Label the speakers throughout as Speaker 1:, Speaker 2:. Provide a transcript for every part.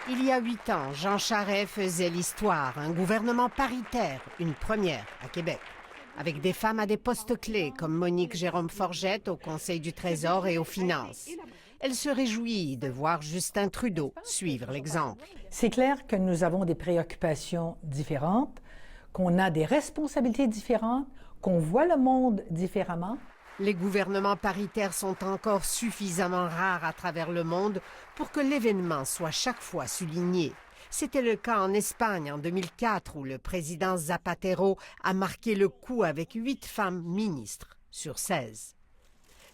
Speaker 1: Il y a 8 ans, Jean Charest faisait l'histoire, un gouvernement paritaire, une première à Québec, avec des femmes à des postes clés comme Monique Jérôme-Forget au Conseil du Trésor et aux Finances. Elle se réjouit de voir Justin Trudeau suivre l'exemple.
Speaker 2: C'est clair que nous avons des préoccupations différentes, qu'on a des responsabilités différentes, qu'on voit le monde différemment.
Speaker 1: Les gouvernements paritaires sont encore suffisamment rares à travers le monde pour que l'événement soit chaque fois souligné. C'était le cas en Espagne en 2004 où le président Zapatero a marqué le coup avec 8 femmes ministres sur 16.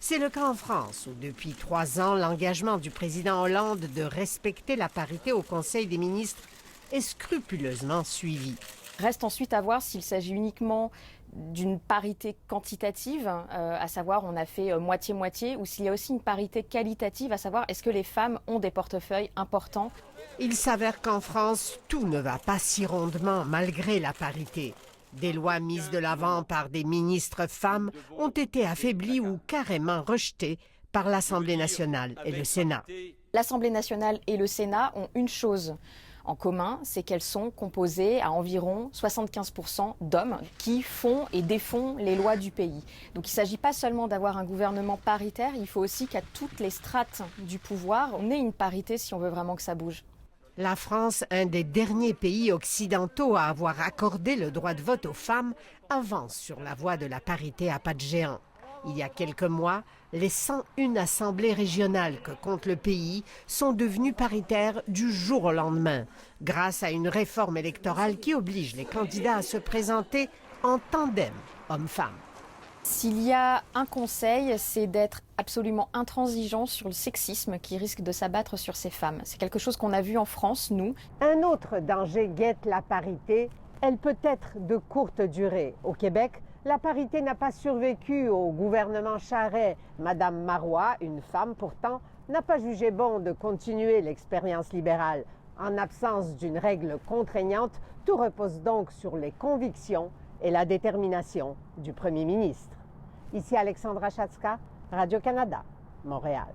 Speaker 1: C'est le cas en France où depuis 3 ans, l'engagement du président Hollande de respecter la parité au Conseil des ministres est scrupuleusement suivi.
Speaker 3: Reste ensuite à voir s'il s'agit uniquement d'une parité quantitative, à savoir on a fait moitié-moitié, ou s'il y a aussi une parité qualitative, à savoir est-ce que les femmes ont des portefeuilles importants.
Speaker 1: Il s'avère qu'en France, tout ne va pas si rondement malgré la parité. Des lois mises de l'avant par des ministres femmes ont été affaiblies ou carrément rejetées par l'Assemblée nationale et le Sénat.
Speaker 3: L'Assemblée nationale et le Sénat ont une chose en commun, c'est qu'elles sont composées à environ 75% d'hommes qui font et défont les lois du pays. Donc il ne s'agit pas seulement d'avoir un gouvernement paritaire, il faut aussi qu'à toutes les strates du pouvoir, on ait une parité si on veut vraiment que ça bouge.
Speaker 1: La France, un des derniers pays occidentaux à avoir accordé le droit de vote aux femmes, avance sur la voie de la parité à pas de géant. Il y a quelques mois, les 101 assemblées régionales que compte le pays sont devenues paritaires du jour au lendemain, grâce à une réforme électorale qui oblige les candidats à se présenter en tandem homme-femme.
Speaker 3: S'il y a un conseil, c'est d'être absolument intransigeant sur le sexisme qui risque de s'abattre sur ces femmes. C'est quelque chose qu'on a vu en France, nous.
Speaker 1: Un autre danger guette la parité. Elle peut être de courte durée. Au Québec, la parité n'a pas survécu au gouvernement Charest. Madame Marois, une femme pourtant, n'a pas jugé bon de continuer l'expérience libérale. En absence d'une règle contraignante, tout repose donc sur les convictions et la détermination du Premier ministre. Ici Alexandra Chatska, Radio-Canada, Montréal.